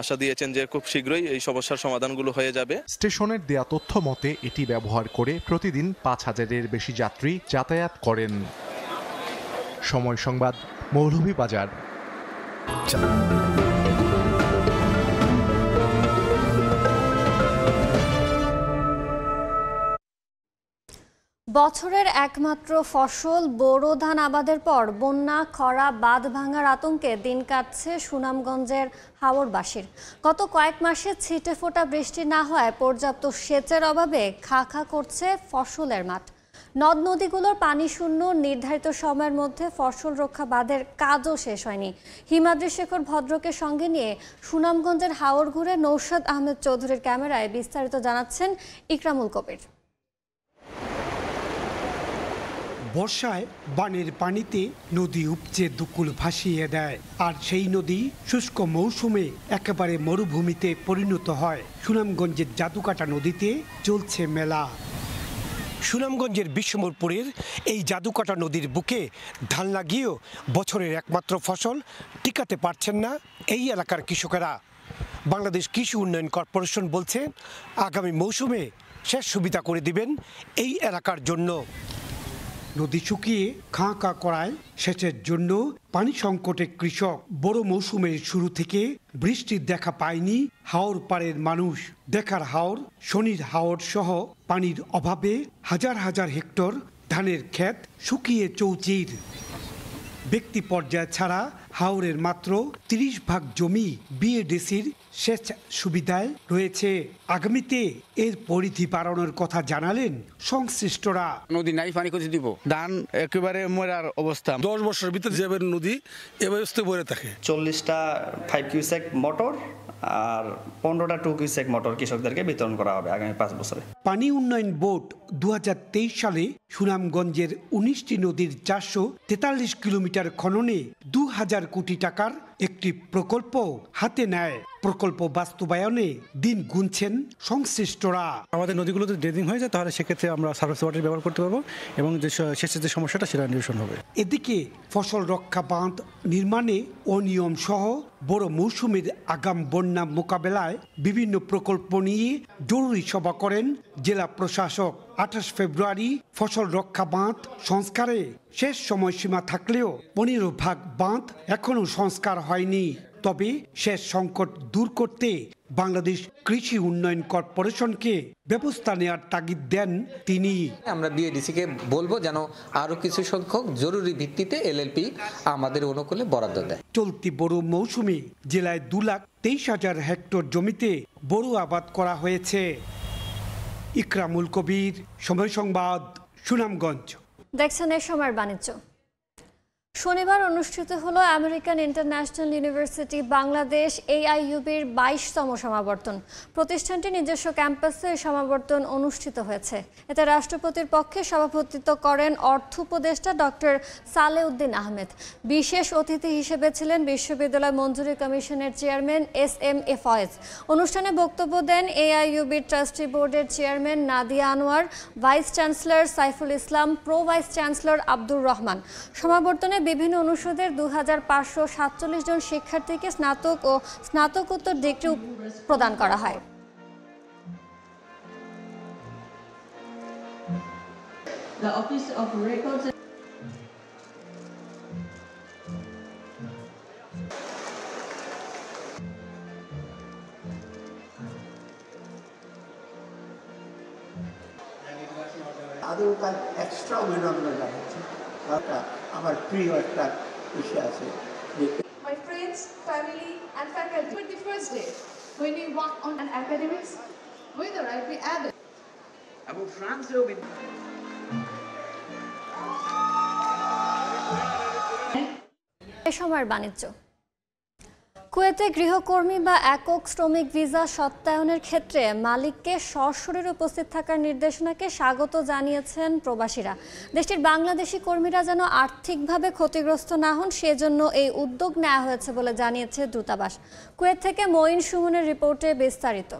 আশা দিয়েছেন যে খুব শীঘ্রই এই সমস্যার সমাধানগুলো হয়ে যাবে। স্টেশনের দেয়া তথ্য মতে এটি ব্যবহার করে প্রতিদিন ৫,০০০-এর বেশি যাত্রী যাতায়াত করেন। সময় সংবাদ, মৌলভীবাজার। বছরের একমাত্র ফসল বোরো ধান আবাদের পর বন্যা, খরা, বাঁধ ভাঙার আতঙ্কে দিন কাটছে সুনামগঞ্জের হাওরবাসীর। গত কয়েক মাসে ছিটে ফোটা বৃষ্টি না হওয়ায় পর্যাপ্ত সেচের অভাবে খা খা করছে ফসলের মাঠ। নদ নদীগুলোর পানি শূন্য, নির্ধারিত সময়ের মধ্যে ফসল রক্ষা বাঁধের কাজও শেষ হয়নি। হিমাদ্রি শেখর ভদ্রকে সঙ্গে নিয়ে সুনামগঞ্জের হাওর ঘুরে নৌশাদ আহমেদ চৌধুরীর ক্যামেরায় বিস্তারিত জানাচ্ছেন ইকরামুল কবির। বর্ষায় বানের পানিতে নদী উপচে দুকুল ভাসিয়ে দেয়, আর সেই নদী শুষ্ক মৌসুমে একেবারে মরুভূমিতে পরিণত হয়। সুনামগঞ্জের জাদুকাটা নদীতে চলছে মেলা। সুনামগঞ্জের বিশ্বমপুরের এই জাদুকাটা নদীর বুকে ধান লাগিয়েও বছরের একমাত্র ফসল টিকাতে পারছেন না এই এলাকার কৃষকেরা। বাংলাদেশ কৃষি উন্নয়ন কর্পোরেশন বলছে আগামী মৌসুমে সেচ সুবিধা করে দিবেন এই এলাকার জন্য। নদী শুকিয়ে খাঁ খাঁ করায় সেচের জন্য পানি সংকটে কৃষক। বড় মৌসুমের শুরু থেকে বৃষ্টির দেখা পায়নি হাওর পাড়ের মানুষ। দেখার হাওর, শনির হাওর সহ পানির অভাবে হাজার হাজার হেক্টর ধানের ক্ষেত শুকিয়ে চৌচির। ব্যক্তি পর্যায়ে ছাড়া হাওরের মাত্র 30 ভাগ জমি বিএডিসির সেচ সুবিধায় রয়েছে। আগামীতে এর পরিধি বাড়ানোর কথা জানালেন সংশ্লিষ্টরা। নদী নাই, পানি কোথায় দিব? ধান একেবারে মরার অবস্থা। 10 বছরের ভিতরে যে নদী এবার ভরে থাকে। 40টা 5 কিউসেক মোটর আর 15টা 2 কিউসেক মোটর কৃষকদেরকে বিতরণ করা হবে আগামী 5 বছরে। পানি উন্নয়ন বোর্ড 2023 সালে সুনামগঞ্জের 19টি নদীর 443 কিলোমিটার খননে 2000 কোটি টাকার একটি প্রকল্প হাতে নেয়। প্রকল্প বাস্তবায়নে দিন গুনছেন সংশ্লিষ্টরা। আমাদের নদীগুলোতে ড্রেজিং হয়ে যায়, তাহলে সেক্ষেত্রে আমরা সার্ভিস ওয়াটার ব্যবহার করতে পারবো এবং যে শেষের যে সমস্যাটা সেটা নিরসন হবে। এদিকে ফসল রক্ষা বাঁধ নির্মাণে অনিয়ম সহ বড় মৌসুমের আগাম বন্যা মোকাবেলায় বিভিন্ন প্রকল্প নিয়ে জরুরি সভা করেন জেলা প্রশাসক। 28 ফেব্রুয়ারি ফসল রক্ষা বাঁধ সংস্কারে শেষ সময়সীমা থাকলেও 15 বাঁধ এখনো সংস্কার হয়নি। তবে শেষ সংকট দূর করতে বাংলাদেশ কৃষি উন্নয়ন কর্পোরেশনকে ব্যবস্থা নেওয়ার তাগিদ দেন তিনি। আমরা বিএডিসিকে বলবো যেন আরো কিছু সংখ্যক জরুরি ভিত্তিতে এলএলপি আমাদের অনুকূলে বরাদ্দ দেয়। চলতি বোরো মৌসুমে জেলায় 2,23,000 হেক্টর জমিতে বোরো আবাদ করা হয়েছে। ইকরামুল কবির, সময় সংবাদ, সুনামগঞ্জ। দেখছেন এই সময়ের বাণিজ্য। শনিবার অনুষ্ঠিত হলো আমেরিকান ইন্টারন্যাশনাল ইউনিভার্সিটি বাংলাদেশ AIUB-র 22তম সমাবর্তন। প্রতিষ্ঠানটির নিজস্ব ক্যাম্পাসে এই সমাবর্তন অনুষ্ঠিত হয়েছে। এতে রাষ্ট্রপতির পক্ষে সভাপতিত্ব করেন অর্থ উপদেষ্টা ডক্টর সালেউদ্দিন আহমেদ। বিশেষ অতিথি হিসেবে ছিলেন বিশ্ববিদ্যালয় মঞ্জুরি কমিশনের চেয়ারম্যান SMA ফয়েজ। অনুষ্ঠানে বক্তব্য দেন AIUB-র ট্রাস্টি বোর্ডের chairman Nadia Anwar, vice chancellor Saiful Islam, pro vice chancellor Abdur Rahman. সমাবর্তনে বিভিন্ন অনুষদের 2547 জন শিক্ষার্থীকে স্নাতক ও স্নাতকোত্তর ডিগ্রি প্রদান করা হয়। The Office of Records আদৌ তার এক্সট্রা অভিনন্দন জানাচ্ছি। আমার প্রিয় একটা বিষয় আছে। My friends, family and faculty, but the first day when we work on an academics, whether I be added. এবং ফ্রান্সেও এই সময়ের বাণিজ্য। কুয়েতে গৃহকর্মী বা একক শ্রমিক ভিসা সত্যায়নের ক্ষেত্রে মালিককে সশরীরে উপস্থিত থাকার নির্দেশনাকে স্বাগত জানিয়েছেন প্রবাসীরা। দেশটির বাংলাদেশি কর্মীরা যেন আর্থিকভাবে ক্ষতিগ্রস্ত না হন সেজন্য এই উদ্যোগ নেওয়া হয়েছে বলে জানিয়েছে দূতাবাস। কুয়েত থেকে মঈন সুমনের রিপোর্টে বিস্তারিত।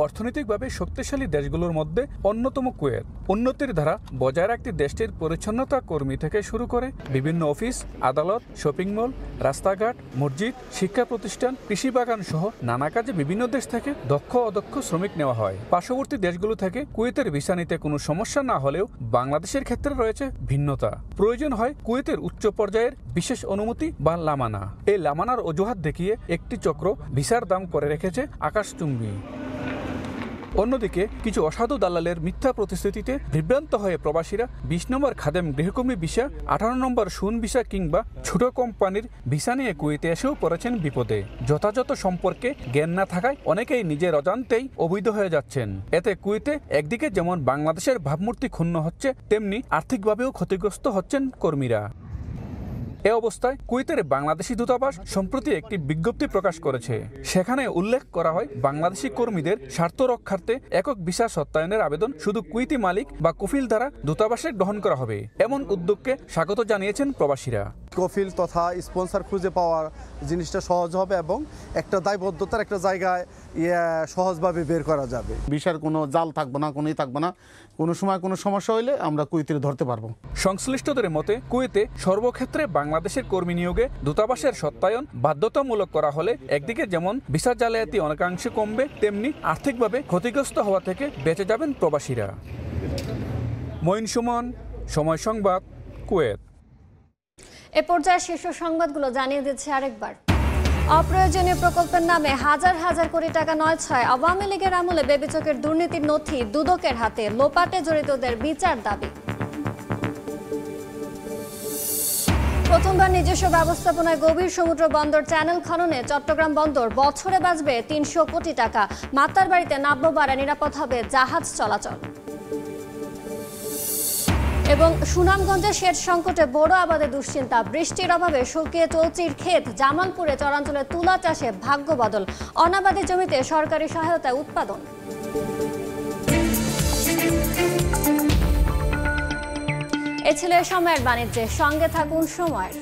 অর্থনৈতিকভাবে শক্তিশালী দেশগুলোর মধ্যে অন্যতম কুয়েত। উন্নতির ধারা বজায় রাখতে দেশটির পরিচ্ছন্নতা কর্মী থেকে শুরু করে বিভিন্ন অফিস, আদালত, শপিং মল, রাস্তাঘাট, মসজিদ, শিক্ষা প্রতিষ্ঠান, কৃষি বাগান সহ নানা কাজে বিভিন্ন দেশ থেকে দক্ষ অদক্ষ শ্রমিক নেওয়া হয়। পার্শ্ববর্তী দেশগুলো থেকে কুয়েতের ভিসা নিতে কোনো সমস্যা না হলেও বাংলাদেশের ক্ষেত্রে রয়েছে ভিন্নতা। প্রয়োজন হয় কুয়েতের উচ্চ পর্যায়ের বিশেষ অনুমতি বা লামানা। এই লামানার অজুহাত দেখিয়ে একটি চক্র ভিসার দাম করে রেখেছে আকাশচুম্বী। অন্যদিকে কিছু অসাধু দালালের মিথ্যা প্রতিশ্রুতিতে বিভ্রান্ত হয়ে প্রবাসীরা 20 নম্বর খাদেম গৃহকর্মী ভিসা, 18 নম্বর সুন ভিসা কিংবা ছোট কোম্পানির ভিসা নিয়ে কুয়েতে এসেও পড়েছেন বিপদে। যথাযথ সম্পর্কে জ্ঞান না থাকায় অনেকেই নিজের অজান্তেই অবৈধ হয়ে যাচ্ছেন। এতে কুয়েতে একদিকে যেমন বাংলাদেশের ভাবমূর্তি ক্ষুণ্ণ হচ্ছে, তেমনি আর্থিকভাবেও ক্ষতিগ্রস্ত হচ্ছেন কর্মীরা। এ অবস্থায় কুয়েতের বাংলাদেশি দূতাবাস সম্প্রতি একটি বিজ্ঞপ্তি প্রকাশ করেছে। সেখানে উল্লেখ করা হয়, বাংলাদেশি কর্মীদের স্বার্থ রক্ষার্থে একক ভিসা সত্যায়নের আবেদন শুধু কুয়েতি মালিক বা কফিল দ্বারা দূতাবাসে গ্রহণ করা হবে। এমন উদ্যোগকে স্বাগত জানিয়েছেন প্রবাসীরা। কফিল তথা স্পন্সর খুঁজে পাওয়ার জিনিসটা সহজ হবে এবং একটা দায়বদ্ধতার একটা জায়গায় সহজভাবে বের করা যাবে। ভিসার কোনো জাল থাকবে না, কোনোই থাকবে না। কোনো সময় কোনো সমস্যা হলে আমরা কুয়েতে ধরতে পারবো। সংশ্লিষ্টদের মতে কুয়েতে সর্বক্ষেত্রে বাংলাদেশের কর্মী নিয়োগে দূতাবাসের সত্যায়ন বাধ্যতামূলক করা হলে একদিকে যেমন ভিসা জালিয়াতি অনেকাংশে কমবে, তেমনি আর্থিকভাবে ক্ষতিগ্রস্ত হওয়া থেকে বেঁচে যাবেন প্রবাসীরা। মঈন সুমন, সময় সংবাদ, কুয়েত। এ পর্যায়ে শীর্ষ সংবাদগুলো জানিয়ে দিচ্ছে আরেকবার। অপ্রয়োজনীয় প্রকল্পের নামে হাজার হাজার কোটি টাকা নয় ছয়। আওয়ামী লীগের আমলে বেবিচকের দুর্নীতির নথি দুদকের হাতে, লোপাটে জড়িতদের বিচার দাবি। প্রথমবার নিজস্ব ব্যবস্থাপনায় গভীর সমুদ্র বন্দর চ্যানেল খননে চট্টগ্রাম বন্দর, বছরে বাঁচবে 300 কোটি টাকা। মাতার বাড়িতে নামবো বাড়া, নিরাপদ হবে জাহাজ চলাচল। এবং সুনামগঞ্জের সেচ সংকটে বড় আবাদে দুশ্চিন্তা, বৃষ্টির অভাবে শুকিয়ে চলচির ক্ষেত। জামালপুরে চরাঞ্চলে তুলা চাষে ভাগ্য বদল, অনাবাদী জমিতে সরকারি সহায়তায় উৎপাদন। এ ছিল সময়ের বাণিজ্যে, সঙ্গে থাকুন সময়ের।